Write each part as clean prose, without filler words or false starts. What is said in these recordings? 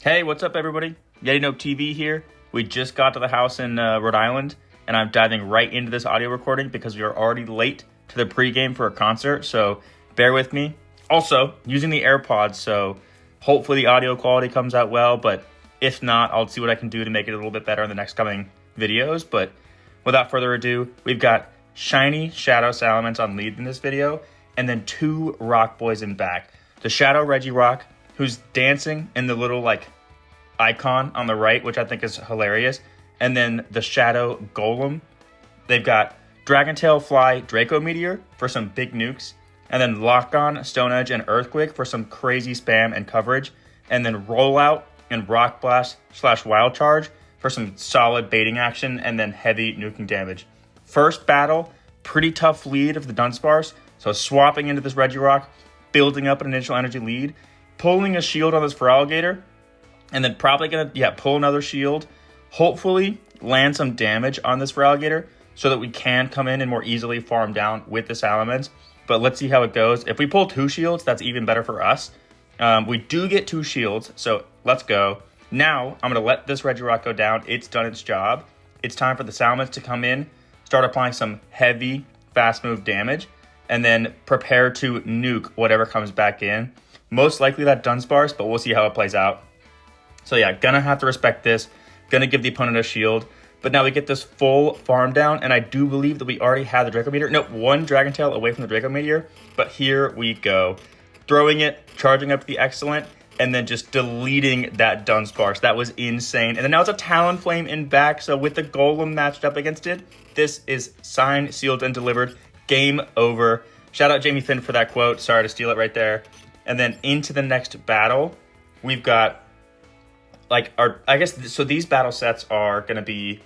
Hey, what's up, everybody? Yeti Nope TV here. We just got to the house in Rhode Island, and I'm diving right into this audio recording because we are already late to the pregame for a concert, so bear with me. Also, using the AirPods, so hopefully the audio quality comes out well, but if not, I'll see what I can do to make it a little bit better in the next coming videos. But without further ado, we've got Shiny Shadow Salamence on lead in this video, and then two Rock Boys in back. The Shadow Regirock, who's dancing in the little icon on the right, which I think is hilarious. And then the Shadow Golem. They've got Dragontail Fly Draco Meteor for some big nukes. And then Lock On, Stone Edge, and Earthquake for some crazy spam and coverage. And then Rollout and Rock Blast / Wild Charge for some solid baiting action and then heavy nuking damage. First battle, pretty tough lead of the Dunsparce. So swapping into this Regirock, building up an initial energy lead, pulling a shield on this Feraligatr, and then probably going to, pull another shield. Hopefully land some damage on this Feraligatr so that we can come in and more easily farm down with the Salamence. But let's see how it goes. If we pull two shields, that's even better for us. We do get two shields, so let's go. Now, I'm going to let this Regirock go down. It's done its job. It's time for the Salamence to come in, start applying some heavy, fast move damage, and then prepare to nuke whatever comes back in. Most likely that Dunsparce, but we'll see how it plays out. So yeah, gonna have to respect this. Gonna give the opponent a shield. But now we get this full farm down, and I do believe that we already had the Draco Meteor. Nope, one Dragon Tail away from the Draco Meteor. But here we go. Throwing it, charging up the Excellent, and then just deleting that Dunsparce. That was insane. And then now it's a Talonflame in back, so with the Golem matched up against it, this is signed, sealed, and delivered. Game over. Shout out Jamie Finn for that quote. Sorry to steal it right there. And then into the next battle, we've got so these battle sets are going to be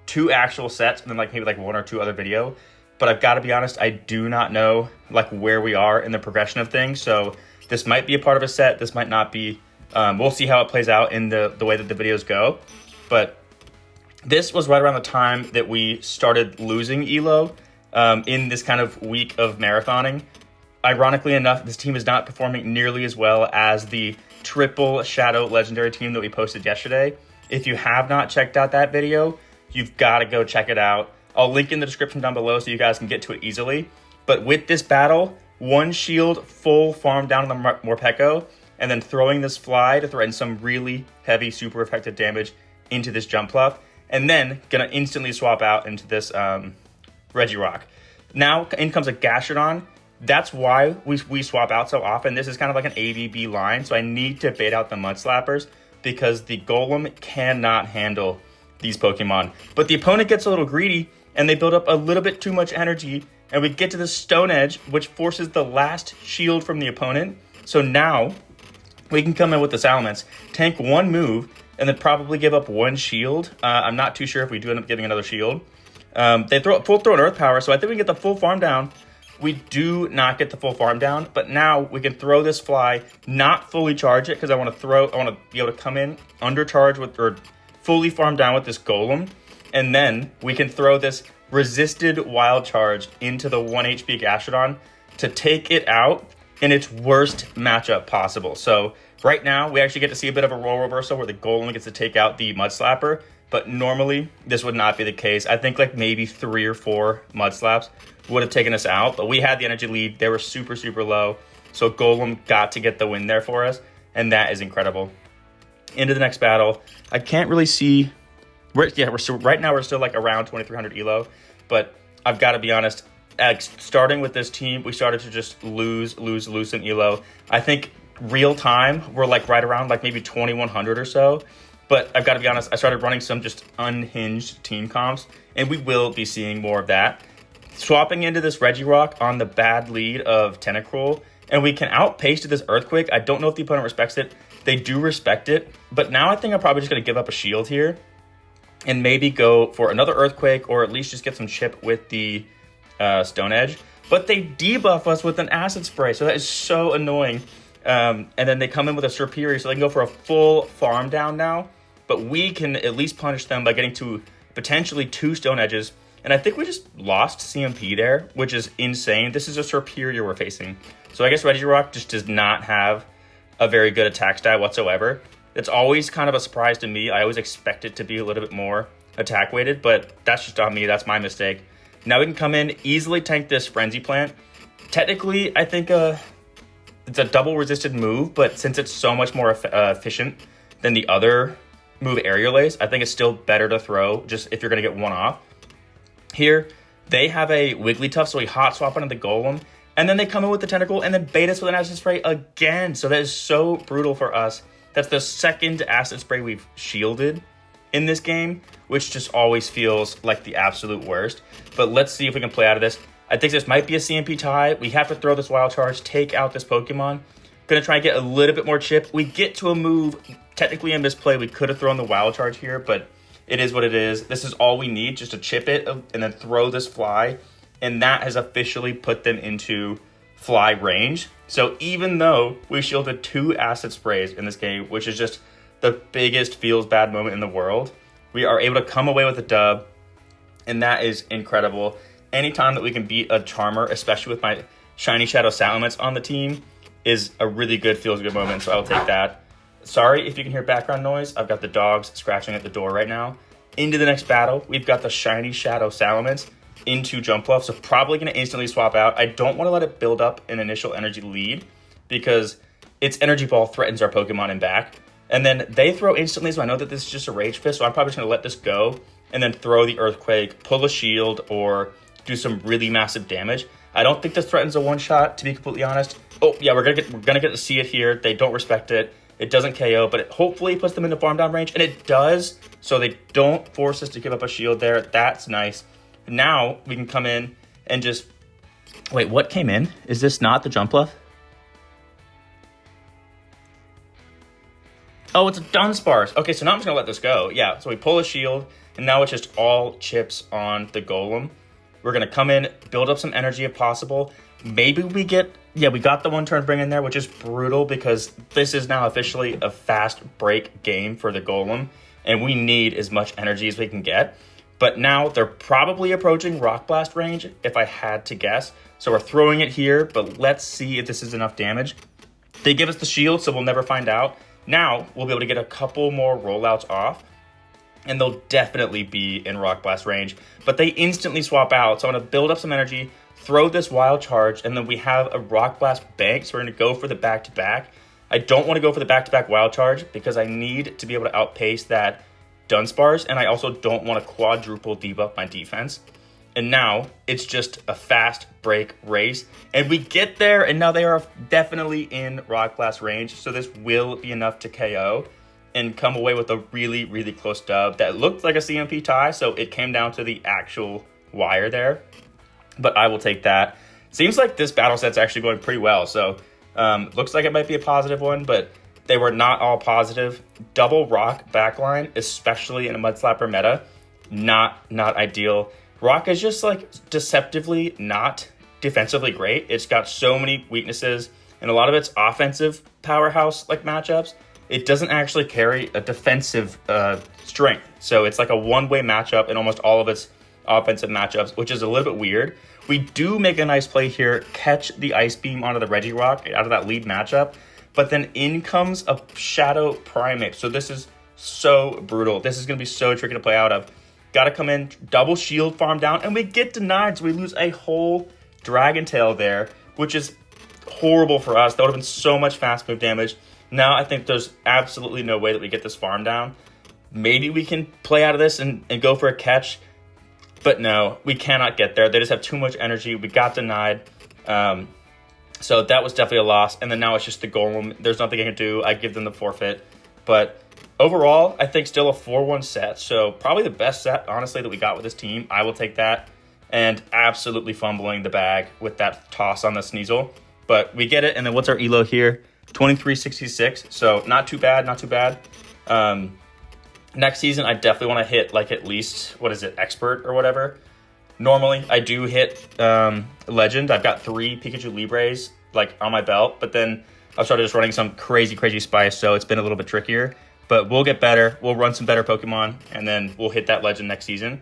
two actual sets and then maybe one or two other video. But I've got to be honest, I do not know where we are in the progression of things. So this might be a part of a set. This might not be. We'll see how it plays out in the way that the videos go. But this was right around the time that we started losing Elo in this kind of week of marathoning. Ironically enough, this team is not performing nearly as well as the triple Shadow Legendary team that we posted yesterday. If you have not checked out that video, you've got to go check it out. I'll link in the description down below so you guys can get to it easily. But with this battle, one shield, full farm down on the Morpeko, and then throwing this fly to threaten some really heavy, super effective damage into this Jumpluff, and then gonna instantly swap out into this Regirock. Now in comes a Gastrodon. That's why we swap out so often. This is kind of like an ABB line, so I need to bait out the Mud Slappers because the Golem cannot handle these Pokemon. But the opponent gets a little greedy, and they build up a little bit too much energy, and we get to the Stone Edge, which forces the last shield from the opponent. So now we can come in with the Salamence, tank one move, and then probably give up one shield. I'm not too sure if we do end up giving another shield. They full throw an Earth Power, so I think we can get the full farm down. We do not get the full farm down, but now we can throw this fly, not fully charge it, because I want to be able to come in, undercharge or fully farm down with this Golem, and then we can throw this resisted Wild Charge into the 1 HP Gastrodon to take it out in its worst matchup possible. So right now, we actually get to see a bit of a role reversal where the Golem gets to take out the Mud Slapper, but normally this would not be the case. I think maybe 3 or 4 Mud Slaps would have taken us out, but we had the energy lead. They were super, super low. So Golem got to get the win there for us, and that is incredible. Into the next battle. I can't really see. Right now we're still around 2300 Elo, but I've got to be honest. Starting with this team, we started to just lose in Elo. I think real time we're right around maybe 2100 or so. But I've got to be honest, I started running some just unhinged team comps, and we will be seeing more of that. Swapping into this Regirock on the bad lead of Tentacruel, and we can outpace to this Earthquake. I don't know if the opponent respects it. They do respect it, but now I think I'm probably just going to give up a shield here and maybe go for another Earthquake or at least just get some chip with the Stone Edge. But they debuff us with an Acid Spray, so that is so annoying. And then they come in with a Serperior, so they can go for a full farm down now. But we can at least punish them by getting to potentially 2 Stone Edges. And I think we just lost CMP there, which is insane. This is a Serperior we're facing. So I guess Regirock just does not have a very good attack stat whatsoever. It's always kind of a surprise to me. I always expect it to be a little bit more attack weighted, but that's just on me. That's my mistake. Now we can come in, easily tank this Frenzy Plant. Technically, I think it's a double resisted move, but since it's so much more efficient than the other move Aerial Ace, I think it's still better to throw just if you're going to get one off. Here, they have a Wigglytuff, so we hot swap into the Golem, and then they come in with the Tentacle and then bait us with an Acid Spray again. So that is so brutal for us. That's the second Acid Spray we've shielded in this game, which just always feels like the absolute worst. But let's see if we can play out of this. I think this might be a CMP tie. We have to throw this Wild Charge, take out this Pokemon. Gonna try and get a little bit more chip. We get to a move, technically a misplay. We could have thrown the Wild Charge here, but it is what it is. This is all we need, just to chip it and then throw this Fly. And that has officially put them into Fly range. So even though we shielded 2 Acid Sprays in this game, which is just the biggest feels bad moment in the world, we are able to come away with a dub. And that is incredible. Anytime that we can beat a Charmer, especially with my Shiny Shadow Salamence on the team, is a really good feels good moment, so I'll take that. Sorry if you can hear background noise. I've got the dogs scratching at the door right now. Into the next battle, we've got the Shiny Shadow Salamence into Jumpluff, so probably going to instantly swap out. I don't want to let it build up an initial energy lead because its Energy Ball threatens our Pokemon in back. And then they throw instantly, so I know that this is just a Rage Fist, so I'm probably just going to let this go and then throw the Earthquake, pull a shield, or do some really massive damage. I don't think this threatens a one-shot, to be completely honest. Oh, yeah, we're gonna get to see it here. They don't respect it. It doesn't KO, but it hopefully puts them into farm down range, and it does, so they don't force us to give up a shield there. That's nice. Now we can come in and just... Wait, what came in? Is this not the Jumpluff? Oh, it's a Dunsparce. Okay, so now I'm just gonna let this go. Yeah, so we pull a shield, and now it's just all chips on the Golem. We're going to come in, build up some energy if possible. Maybe we get... Yeah, we got the one turn bring in there, which is brutal because this is now officially a fast break game for the Golem. And we need as much energy as we can get. But now they're probably approaching Rock Blast range, if I had to guess. So we're throwing it here, but let's see if this is enough damage. They give us the shield, so we'll never find out. Now we'll be able to get a couple more rollouts off. And they'll definitely be in Rock Blast range. But they instantly swap out. So I'm going to build up some energy, throw this Wild Charge, and then we have a Rock Blast bank. So we're going to go for the back-to-back. I don't want to go for the back-to-back Wild Charge because I need to be able to outpace that Dunsparce. And I also don't want to quadruple debuff my defense. And now it's just a fast break race. And we get there, and now they are definitely in Rock Blast range. So this will be enough to KO and come away with a really, really close dub that looked like a CMP tie, so it came down to the actual wire there. But I will take that. Seems like this battle set's actually going pretty well, so looks like it might be a positive one, but they were not all positive. Double Rock backline, especially in a Mud Slapper meta, not ideal. Rock is just like deceptively not defensively great. It's got so many weaknesses, and a lot of its offensive powerhouse like matchups, it doesn't actually carry a defensive strength. So it's like a one-way matchup in almost all of its offensive matchups, which is a little bit weird. We do make a nice play here, catch the Ice Beam onto the Regirock out of that lead matchup, but then in comes a Shadow Primate. So this is so brutal. This is going to be so tricky to play out of. Got to come in, double shield farm down, and we get denied, so we lose a whole Dragon Tail there, which is horrible for us. That would have been so much fast move damage. Now I think there's absolutely no way that we get this farm down. Maybe we can play out of this and go for a catch. But no, we cannot get there. They just have too much energy. We got denied. So that was definitely a loss. And then now it's just the Golem. There's nothing I can do. I give them the forfeit. But overall, I think still a 4-1 set. So probably the best set, honestly, that we got with this team. I will take that. And absolutely fumbling the bag with that toss on the Sneasel. But we get it. And then what's our elo here? 2366, so not too bad, not too bad. Next season, I definitely want to hit like at least, what is it, Expert or whatever. Normally, I do hit Legend. I've got 3 Pikachu Libres like on my belt, but then I've started just running some crazy spice, so it's been a little bit trickier. But we'll get better. We'll run some better Pokemon, and then we'll hit that Legend next season.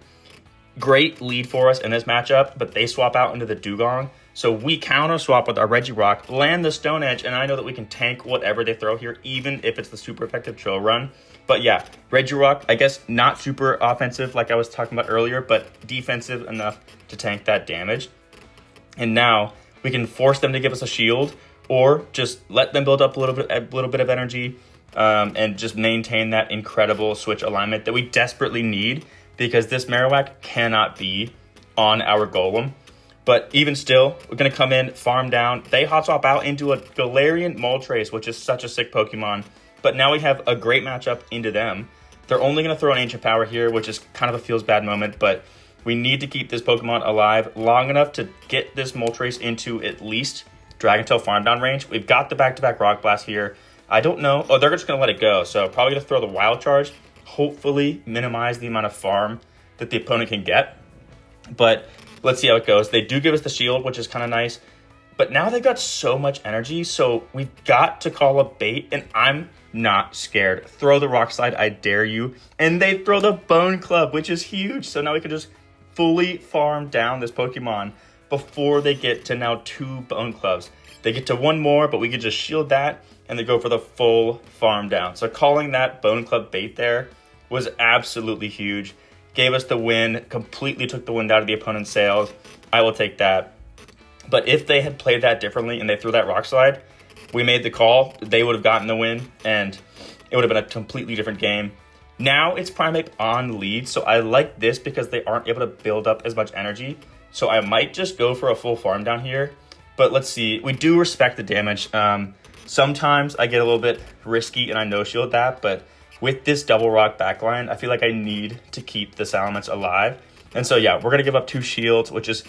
Great lead for us in this matchup, but they swap out into the Dugong. So we counter swap with our Regirock, land the Stone Edge, and I know that we can tank whatever they throw here, even if it's the super effective chill run. But yeah, Regirock, I guess not super offensive like I was talking about earlier, but defensive enough to tank that damage. And now we can force them to give us a shield, or just let them build up a little bit of energy, and just maintain that incredible switch alignment that we desperately need, because this Marowak cannot be on our Golem. But even still, we're going to come in, farm down. They hot swap out into a Galarian Moltres, which is such a sick Pokemon. But now we have a great matchup into them. They're only going to throw an Ancient Power here, which is kind of a feels bad moment. But we need to keep this Pokemon alive long enough to get this Moltres into at least Dragon Tail farm down range. We've got the back-to-back Rock Blast here. I don't know. Oh, they're just going to let it go. So probably going to throw the Wild Charge. Hopefully minimize the amount of farm that the opponent can get. But let's see how it goes. They do give us the shield, which is kind of nice. But now they've got so much energy, so we've got to call a bait, and I'm not scared. Throw the Rock Slide, I dare you. And they throw the Bone Club, which is huge. So now we can just fully farm down this Pokemon before they get to now 2 Bone Clubs. They get to 1 more, but we could just shield that, and they go for the full farm down. So calling that Bone Club bait there was absolutely huge. Gave us the win, completely took the wind out of the opponent's sails. I will take that. But if they had played that differently and they threw that Rock Slide, we made the call, they would have gotten the win, and it would have been a completely different game. Now it's Primeape on lead, so I like this because they aren't able to build up as much energy. So I might just go for a full farm down here. But let's see, we do respect the damage. Sometimes I get a little bit risky and I no-shield that, but with this double rock backline, I feel like I need to keep the Salamence alive. And so, yeah, we're going to give up 2 shields, which is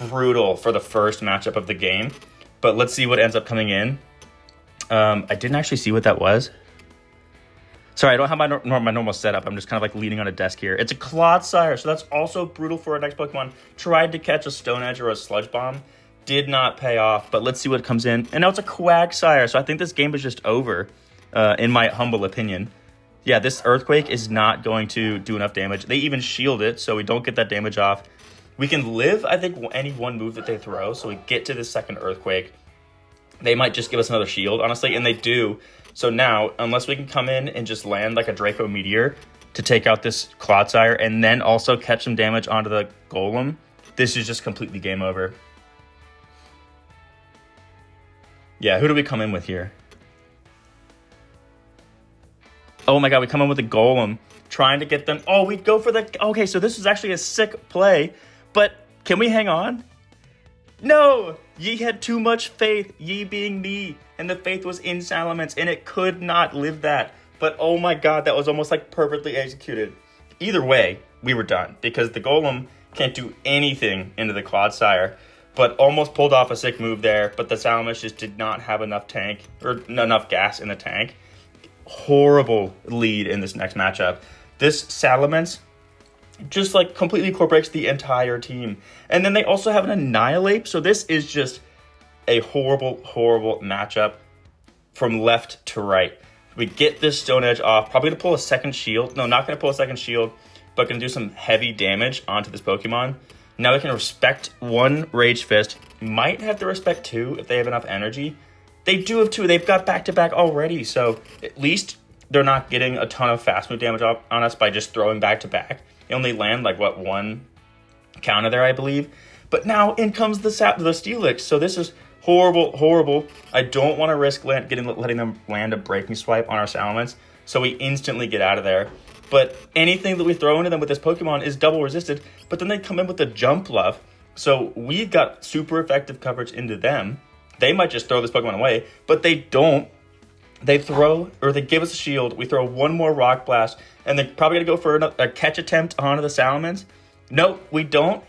brutal for the first matchup of the game. But let's see what ends up coming in. I didn't actually see what that was. Sorry, I don't have my normal setup. I'm just kind of like leaning on a desk here. It's a Clodsire, so that's also brutal for our next Pokemon. Tried to catch a Stone Edge or a Sludge Bomb. Did not pay off, but let's see what comes in. And now it's a Quagsire, so I think this game is just over, in my humble opinion. Yeah, this Earthquake is not going to do enough damage. They even shield it, so we don't get that damage off. We can live, I think, any one move that they throw, so we get to this second Earthquake. They might just give us another shield, honestly, and they do. So now, unless we can come in and just land like a Draco Meteor to take out this Clodsire and then also catch some damage onto the Golem, this is just completely game over. Yeah, who do we come in with here? Oh my god, we come in with the Golem, trying to get them. Oh, we'd go for the. Okay, so this is actually a sick play, but can we hang on? No! Ye had too much faith, ye being me, and the faith was in Salamence, and it could not live that. But oh my god, that was almost like perfectly executed. Either way, we were done, because the Golem can't do anything into the Clodsire, but almost pulled off a sick move there, but the Salamence just did not have enough tank, or enough gas in the tank. Horrible lead in this next matchup. This Salamence just like completely core breaks the entire team. And then they also have an Annihilate, so this is just a horrible, horrible matchup from left to right. We get this Stone Edge off, probably gonna pull a second shield. No, not gonna pull a second shield, but gonna do some heavy damage onto this Pokemon. Now we can respect 1 Rage Fist, might have to respect 2 if they have enough energy. They do have 2. They've got back-to-back already, so at least they're not getting a ton of fast move damage on us by just throwing back-to-back. They only land, like, what, 1 counter there, I believe. But now in comes the Steelix, so this is horrible, horrible. I don't want to risk letting them land a Breaking Swipe on our Salamence, so we instantly get out of there. But anything that we throw into them with this Pokemon is double resisted, but then they come in with the Jump Bluff, so we've got super effective coverage into them. They might just throw this Pokemon away, but they don't. They throw, or they give us a shield. We throw 1 more Rock Blast, and they're probably going to go for a catch attempt onto the Salamence. Nope, we don't.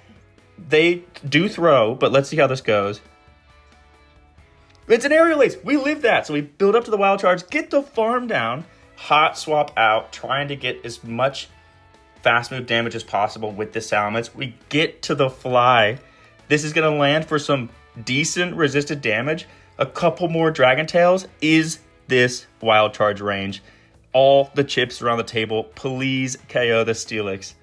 They do throw, but let's see how this goes. It's an Aerial Ace. We live that. So we build up to the Wild Charge, get the farm down, hot swap out, trying to get as much fast move damage as possible with this Salamence. We get to the fly. This is going to land for some decent resisted damage. A couple more Dragon Tails. Is this Wild Charge range? All the chips around the table. Please KO the Steelix.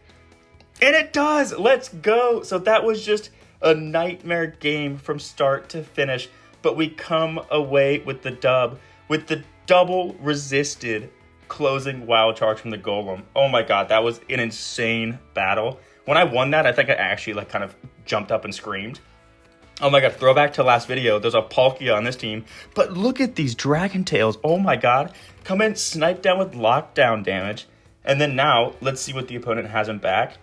And it does. Let's go. So that was just A nightmare game from start to finish, but we come away with the dub, with the double resisted closing wild charge from the Golem. Oh my god, that was an insane battle. When I won that, I think I actually like kind of jumped up and screamed. Oh my god, throwback to last video, there's a Palkia on this team, but look at these Dragon Tails. Oh my god, come in, snipe down with lockdown damage, and then now, let's see what the opponent has him back.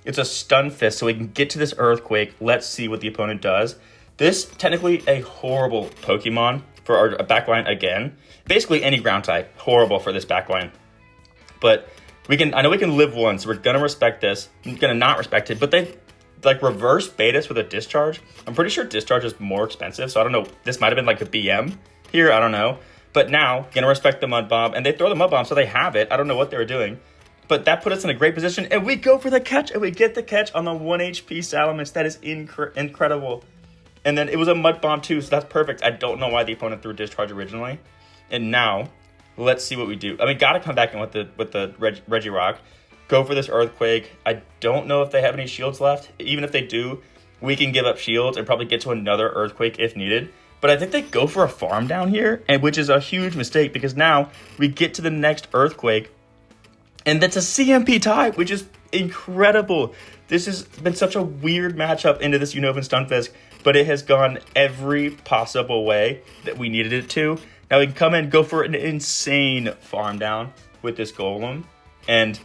It's a Stun Fist, so we can get to this Earthquake. Let's see what the opponent does. This, technically a horrible Pokemon for our backline again. Basically any ground type, horrible for this backline. But I know we can live one, so we're gonna respect this. I'm gonna not respect it, but they like reverse bait us with a Discharge. I'm pretty sure Discharge is more expensive, so I don't know. This might have been like a BM here, I don't know. But now, gonna respect the Mud Bomb, and they throw the Mud Bomb, so they have it. I don't know what they were doing. But that put us in a great position, and we go for the catch, and we get the catch on the 1 HP Salamence. That is incredible. And then it was a Mud Bomb too, so that's perfect. I don't know why the opponent threw Discharge originally. And now, let's see what we do. I mean, gotta come back in with the Regirock. Go for this Earthquake. I don't know if they have any shields left. Even if they do, we can give up shields and probably get to another Earthquake if needed. But I think they go for a farm down here, and which is a huge mistake because now we get to the next Earthquake. And that's a CMP tie, which is incredible. This has been such a weird matchup into this Unova Stunfisk, but it has gone every possible way that we needed it to. Now we can come in, go for an insane farm down with this Golem, and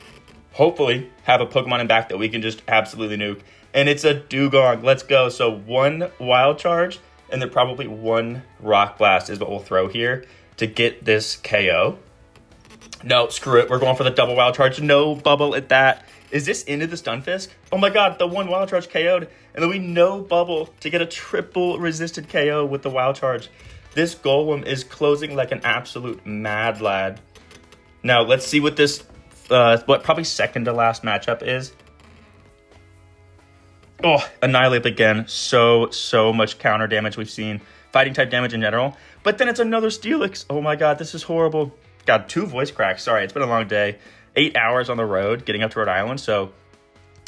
hopefully have a Pokemon in back that we can just absolutely nuke. And it's a Dugong. Let's go. So 1 Wild Charge, and then probably 1 Rock Blast is what we'll throw here to get this KO. No, screw it. We're going for the double Wild Charge. No bubble at that. Is this into the Stunfisk? Oh my god, the 1 Wild Charge KO'd. And then we no bubble to get a triple resisted KO with the Wild Charge. This Golem is closing like an absolute mad lad. Now, let's see what this, what probably second to last matchup is. Oh, Annihilate again. So much counter damage we've seen. Fighting type damage in general. But then it's another Steelix. Oh my god, this is horrible. Got 2 voice cracks. Sorry, it's been a long day. 8 hours on the road getting up to Rhode Island. So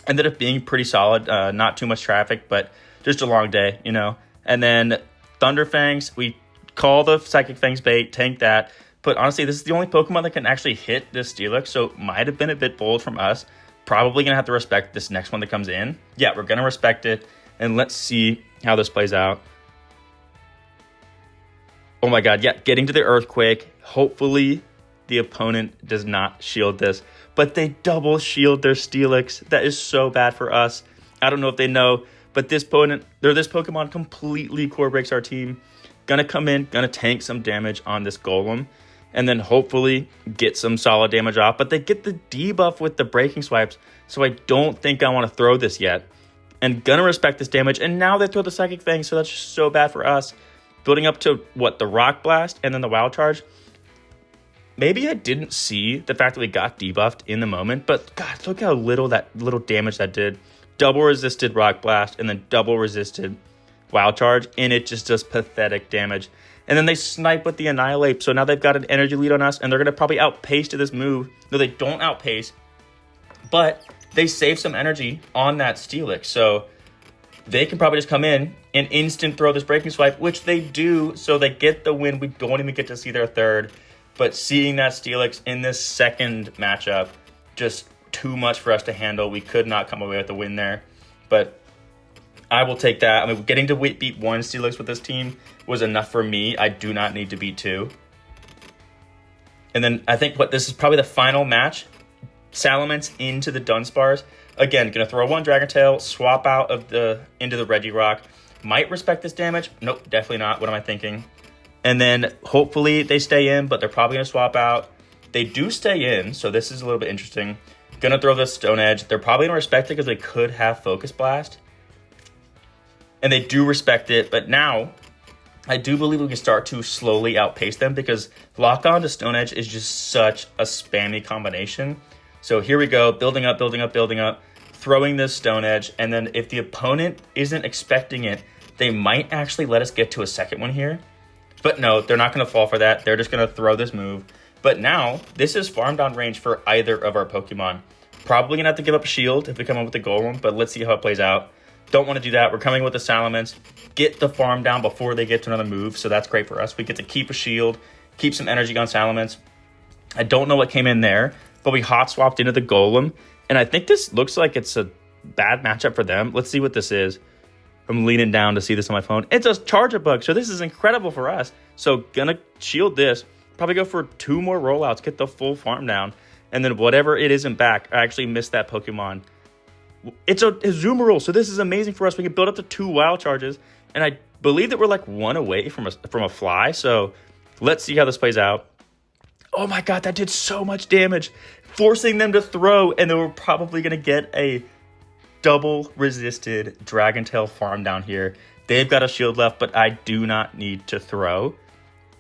ended up being pretty solid. Not too much traffic, but just a long day, you know. And then Thunderfangs, we call the Psychic Fangs bait, tank that. But honestly, this is the only Pokemon that can actually hit this Steelix. So it might have been a bit bold from us. Probably going to have to respect this next one that comes in. Yeah, we're going to respect it. And let's see how this plays out. Oh my god, yeah, getting to the Earthquake. Hopefully the opponent does not shield this, but they double shield their Steelix. That is so bad for us. I don't know if they know, but this Pokemon completely core breaks our team. Gonna come in, gonna tank some damage on this Golem, and then hopefully get some solid damage off. But they get the debuff with the Breaking Swipes, so I don't think I want to throw this yet. And gonna respect this damage, and now they throw the Psychic Fang, so that's just so bad for us. Building up to, what, the Rock Blast and then the Wild Charge. Maybe I didn't see the fact that we got debuffed in the moment, but god, look how little damage that did. Double resisted Rock Blast and then double resisted Wild Charge, and it just does pathetic damage. And then they snipe with the Annihilate, so now they've got an energy lead on us, and they're going to probably outpace to this move. No, they don't outpace, but they save some energy on that Steelix, so they can probably just come in and instant throw this Breaking Swipe, which they do, so they get the win. We don't even get to see their third. But seeing that Steelix in this second matchup, just too much for us to handle. We could not come away with a win there. But I will take that. I mean, getting to beat 1 Steelix with this team was enough for me. I do not need to beat 2. And then I think this is probably the final match. Salamence into the Dunsparce. Again, gonna throw 1 Dragon Tail, swap out into the Regirock. Might respect this damage. Nope, definitely not. What am I thinking? And then hopefully they stay in, but they're probably going to swap out. They do stay in, so this is a little bit interesting. Going to throw this Stone Edge. They're probably going to respect it because they could have Focus Blast. And they do respect it, but now I do believe we can start to slowly outpace them because Lock On to Stone Edge is just such a spammy combination. So here we go, building up, throwing this Stone Edge, and then if the opponent isn't expecting it, they might actually let us get to a second one here. But no, they're not going to fall for that. They're just going to throw this move. But now, this is farm down range for either of our Pokemon. Probably going to have to give up a shield if we come up with the Golem, but let's see how it plays out. Don't want to do that. We're coming with the Salamence. Get the farm down before they get to another move, so that's great for us. We get to keep a shield, keep some energy on Salamence. I don't know what came in there, but we hot swapped into the Golem, and I think this looks like it's a bad matchup for them. Let's see what this is. I'm leaning down to see this on my phone. It's a Charge-Up Bug, so this is incredible for us. So gonna shield this, probably go for 2 more rollouts, get the full farm down, and then whatever it isn't back. I actually missed that Pokemon. It's a Azumarill, so this is amazing for us. We can build up to 2 wild charges, and I believe that we're like 1 away from a fly, so let's see how this plays out. Oh my god, that did so much damage, forcing them to throw, and then we're probably going to get a double resisted Dragon Tail farm down here. They've got a shield left, but I do not need to throw.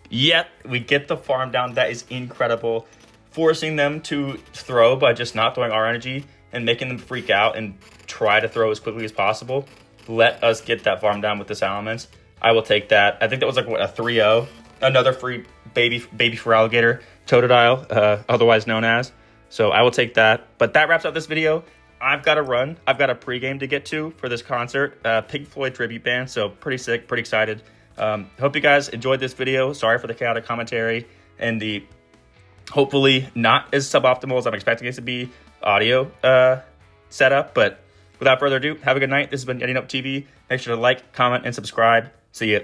Yet, we get the farm down. That is incredible. Forcing them to throw by just not throwing our energy and making them freak out and try to throw as quickly as possible. Let us get that farm down with the Salamence. I will take that. I think that was like, what, a 3-0? Another free baby for alligator, Totodile, otherwise known as. So I will take that. But that wraps up this video. I've got to run. I've got a pregame to get to for this concert. Pink Floyd tribute band, so pretty sick, pretty excited. Hope you guys enjoyed this video. Sorry for the chaotic commentary and the hopefully not as suboptimal as I'm expecting it to be audio setup. But without further ado, have a good night. This has been Getting Up TV. Make sure to like, comment, and subscribe. See ya.